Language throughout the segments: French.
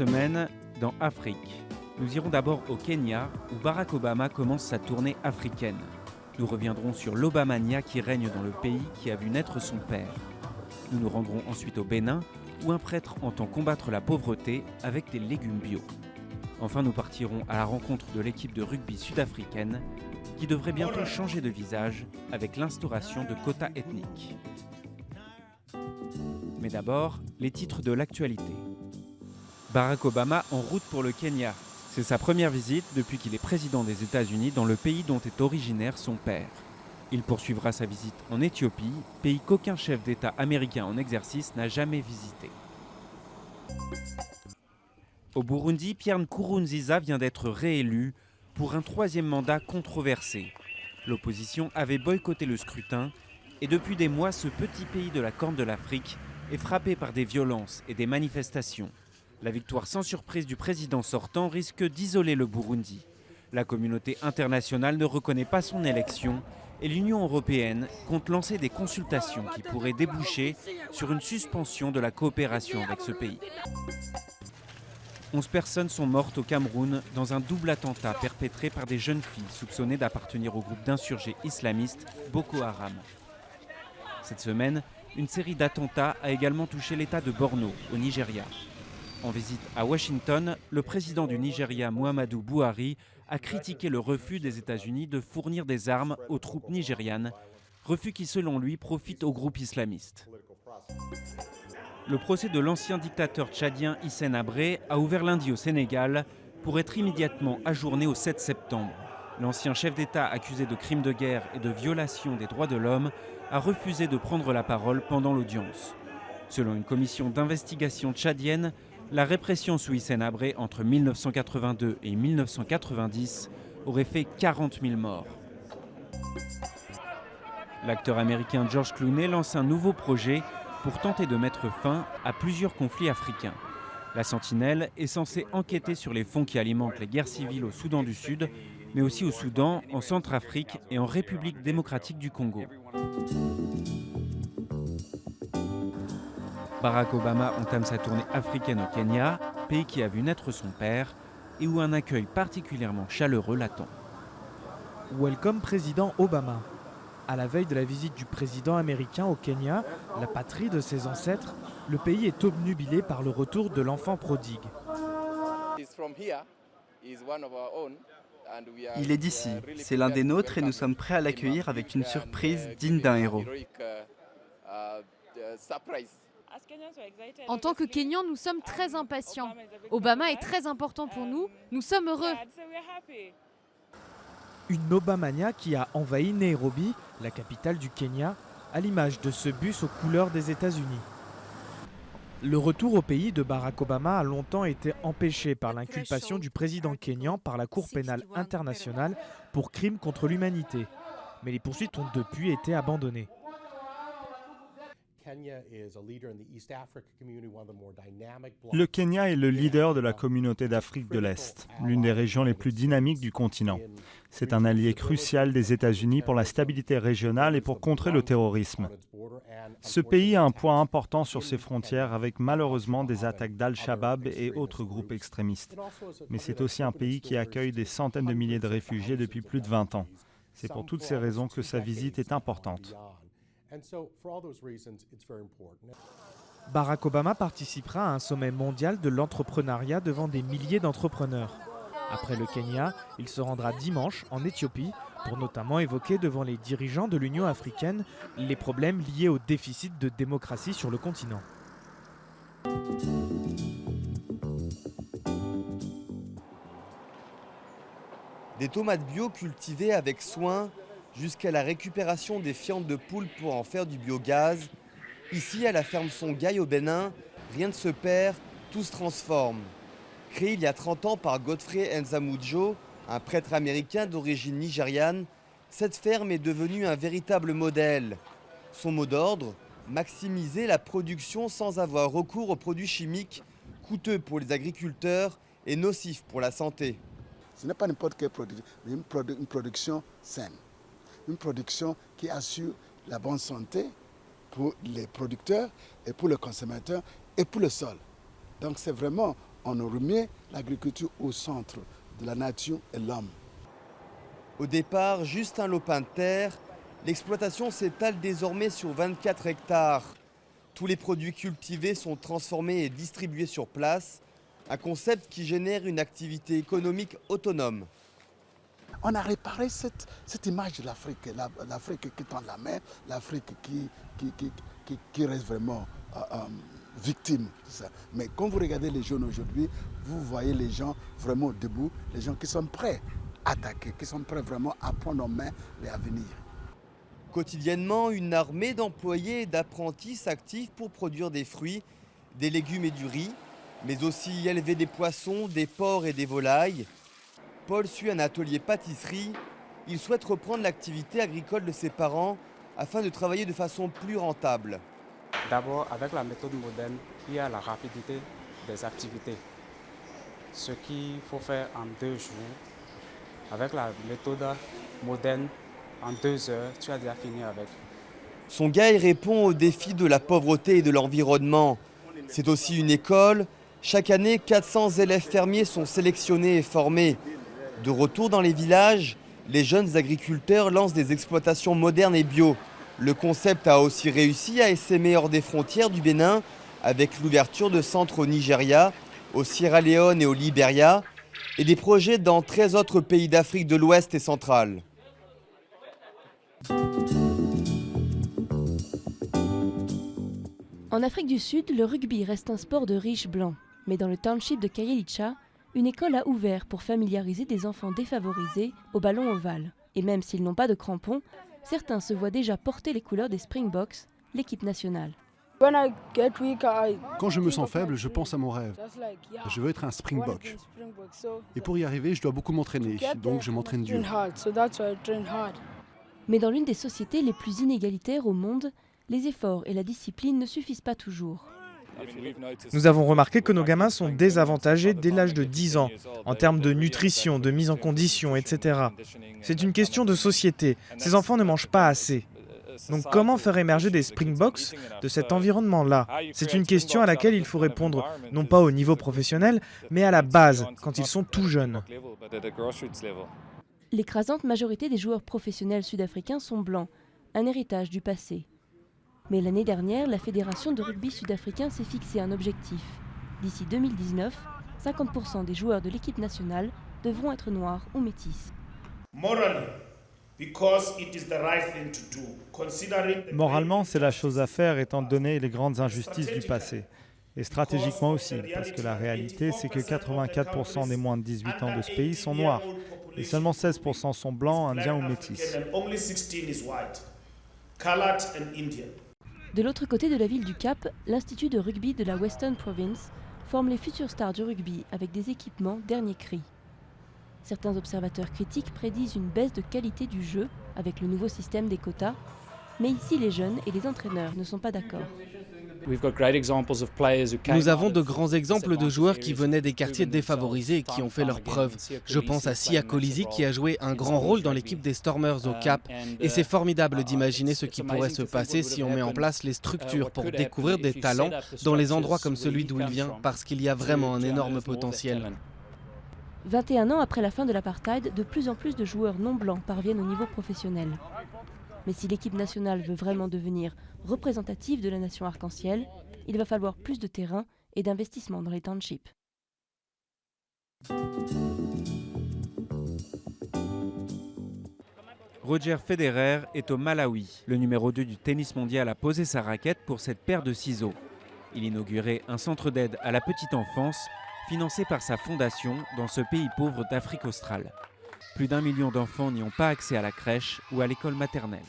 semaine, dans Afrique. Nous irons d'abord au Kenya, où Barack Obama commence sa tournée africaine. Nous reviendrons sur l'Obamania qui règne dans le pays qui a vu naître son père. Nous nous rendrons ensuite au Bénin, où un prêtre entend combattre la pauvreté avec des légumes bio. Enfin, nous partirons à la rencontre de l'équipe de rugby sud-africaine, qui devrait bientôt changer de visage avec l'instauration de quotas ethniques. Mais d'abord, les titres de l'actualité. Barack Obama en route pour le Kenya. C'est sa première visite depuis qu'il est président des États-Unis dans le pays dont est originaire son père. Il poursuivra sa visite en Éthiopie, pays qu'aucun chef d'État américain en exercice n'a jamais visité. Au Burundi, Pierre Nkurunziza vient d'être réélu pour un troisième mandat controversé. L'opposition avait boycotté le scrutin et depuis des mois, ce petit pays de la Corne de l'Afrique est frappé par des violences et des manifestations. La victoire sans surprise du président sortant risque d'isoler le Burundi. La communauté internationale ne reconnaît pas son élection et l'Union européenne compte lancer des consultations qui pourraient déboucher sur une suspension de la coopération avec ce pays. 11 personnes sont mortes au Cameroun dans un double attentat perpétré par des jeunes filles soupçonnées d'appartenir au groupe d'insurgés islamistes Boko Haram. Cette semaine, une série d'attentats a également touché l'État de Borno, au Nigeria. En visite à Washington, le président du Nigeria, Muhammadu Buhari, a critiqué le refus des États-Unis de fournir des armes aux troupes nigérianes, refus qui, selon lui, profite aux groupes islamistes. Le procès de l'ancien dictateur tchadien Hissène Habré a ouvert lundi au Sénégal pour être immédiatement ajourné au 7 septembre. L'ancien chef d'État accusé de crimes de guerre et de violation des droits de l'homme a refusé de prendre la parole pendant l'audience. Selon une commission d'investigation tchadienne, la répression sous Hissène Habré entre 1982 et 1990 aurait fait 40 000 morts. L'acteur américain George Clooney lance un nouveau projet pour tenter de mettre fin à plusieurs conflits africains. La Sentinelle est censée enquêter sur les fonds qui alimentent les guerres civiles au Soudan du Sud, mais aussi au Soudan, en Centrafrique et en République démocratique du Congo. Barack Obama entame sa tournée africaine au Kenya, pays qui a vu naître son père et où un accueil particulièrement chaleureux l'attend. Welcome président Obama. À la veille de la visite du président américain au Kenya, la patrie de ses ancêtres, le pays est obnubilé par le retour de l'enfant prodigue. Il est d'ici, c'est l'un des nôtres et nous sommes prêts à l'accueillir avec une surprise digne d'un héros. En tant que Kenyans, nous sommes très impatients. Obama est très important pour nous, nous sommes heureux. Une Obamania qui a envahi Nairobi, la capitale du Kenya, à l'image de ce bus aux couleurs des États-Unis. Le retour au pays de Barack Obama a longtemps été empêché par l'inculpation du président kényan par la Cour pénale internationale pour crimes contre l'humanité. Mais les poursuites ont depuis été abandonnées. Le Kenya est le leader de la communauté d'Afrique de l'Est, l'une des régions les plus dynamiques du continent. C'est un allié crucial des États-Unis pour la stabilité régionale et pour contrer le terrorisme. Ce pays a un poids important sur ses frontières avec malheureusement des attaques d'Al-Shabaab et autres groupes extrémistes. Mais c'est aussi un pays qui accueille des centaines de milliers de réfugiés depuis plus de 20 ans. C'est pour toutes ces raisons que sa visite est importante. Barack Obama participera à un sommet mondial de l'entrepreneuriat devant des milliers d'entrepreneurs. Après le Kenya, il se rendra dimanche en Éthiopie pour notamment évoquer devant les dirigeants de l'Union africaine les problèmes liés au déficit de démocratie sur le continent. Des tomates bio cultivées avec soin jusqu'à la récupération des fientes de poules pour en faire du biogaz. Ici, à la ferme Songhai au Bénin, rien ne se perd, tout se transforme. Créée il y a 30 ans par Godfrey Nzamudjo, un prêtre américain d'origine nigériane, cette ferme est devenue un véritable modèle. Son mot d'ordre, maximiser la production sans avoir recours aux produits chimiques, coûteux pour les agriculteurs et nocifs pour la santé. Ce n'est pas n'importe quelle production, mais une production saine. Une production qui assure la bonne santé pour les producteurs et pour le consommateur et pour le sol. Donc c'est vraiment on remet l'agriculture au centre de la nature et l'homme. Au départ, juste un lopin de terre, l'exploitation s'étale désormais sur 24 hectares. Tous les produits cultivés sont transformés et distribués sur place, un concept qui génère une activité économique autonome. On a réparé cette image de l'Afrique, l'Afrique qui tend la main, l'Afrique qui reste vraiment victime de ça. Mais quand vous regardez les jeunes aujourd'hui, vous voyez les gens vraiment debout, les gens qui sont prêts à attaquer, qui sont prêts vraiment à prendre en main l'avenir. Quotidiennement, une armée d'employés et d'apprentis s'active pour produire des fruits, des légumes et du riz, mais aussi élever des poissons, des porcs et des volailles. Paul suit un atelier pâtisserie. Il souhaite reprendre l'activité agricole de ses parents afin de travailler de façon plus rentable. D'abord, avec la méthode moderne, il y a la rapidité des activités. Ce qu'il faut faire en 2 jours, avec la méthode moderne, en 2 heures, tu as déjà fini avec. Son GAI répond aux défis de la pauvreté et de l'environnement. C'est aussi une école. Chaque année, 400 élèves fermiers sont sélectionnés et formés. De retour dans les villages, les jeunes agriculteurs lancent des exploitations modernes et bio. Le concept a aussi réussi à essaimer hors des frontières du Bénin avec l'ouverture de centres au Nigeria, au Sierra Leone et au Libéria et des projets dans 13 autres pays d'Afrique de l'Ouest et centrale. En Afrique du Sud, le rugby reste un sport de riches blancs. Mais dans le township de Kayelicha, une école a ouvert pour familiariser des enfants défavorisés au ballon ovale. Et même s'ils n'ont pas de crampons, certains se voient déjà porter les couleurs des Springboks, l'équipe nationale. Quand je me sens faible, je pense à mon rêve. Je veux être un Springbok. Et pour y arriver, je dois beaucoup m'entraîner, donc je m'entraîne dur. Mais dans l'une des sociétés les plus inégalitaires au monde, les efforts et la discipline ne suffisent pas toujours. Nous avons remarqué que nos gamins sont désavantagés dès l'âge de 10 ans, en termes de nutrition, de mise en condition, etc. C'est une question de société. Ces enfants ne mangent pas assez. Donc comment faire émerger des Springboks de cet environnement-là? C'est une question à laquelle il faut répondre, non pas au niveau professionnel, mais à la base, quand ils sont tout jeunes. L'écrasante majorité des joueurs professionnels sud-africains sont blancs, un héritage du passé. Mais l'année dernière, la Fédération de rugby sud-africain s'est fixé un objectif. D'ici 2019, 50% des joueurs de l'équipe nationale devront être noirs ou métis. Moralement, c'est la chose à faire étant donné les grandes injustices du passé. Et stratégiquement aussi, parce que la réalité, c'est que 84% des moins de 18 ans de ce pays sont noirs. Et seulement 16% sont blancs, indiens ou métis. De l'autre côté de la ville du Cap, l'Institut de rugby de la Western Province forme les futures stars du rugby avec des équipements dernier cri. Certains observateurs critiques prédisent une baisse de qualité du jeu avec le nouveau système des quotas, mais ici les jeunes et les entraîneurs ne sont pas d'accord. Nous avons de grands exemples de joueurs qui venaient des quartiers défavorisés et qui ont fait leurs preuves. Je pense à Sia Kolisi qui a joué un grand rôle dans l'équipe des Stormers au Cap. Et c'est formidable d'imaginer ce qui pourrait se passer si on met en place les structures pour découvrir des talents dans les endroits comme celui d'où il vient, parce qu'il y a vraiment un énorme potentiel. 21 ans après la fin de l'apartheid, de plus en plus de joueurs non blancs parviennent au niveau professionnel. Mais si l'équipe nationale veut vraiment devenir représentative de la nation arc-en-ciel, il va falloir plus de terrain et d'investissement dans les townships. Roger Federer est au Malawi. Le numéro 2 du tennis mondial a posé sa raquette pour cette paire de ciseaux. Il inaugurait un centre d'aide à la petite enfance financé par sa fondation dans ce pays pauvre d'Afrique australe. Plus d'1 million d'enfants n'y ont pas accès à la crèche ou à l'école maternelle.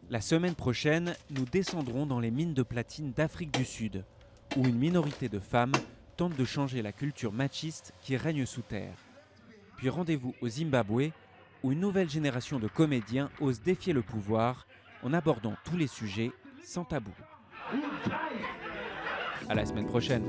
La semaine prochaine, nous descendrons dans les mines de platine d'Afrique du Sud, où une minorité de femmes tente de changer la culture machiste qui règne sous terre. Puis rendez-vous au Zimbabwe, où une nouvelle génération de comédiens ose défier le pouvoir en abordant tous les sujets sans tabou. À la semaine prochaine.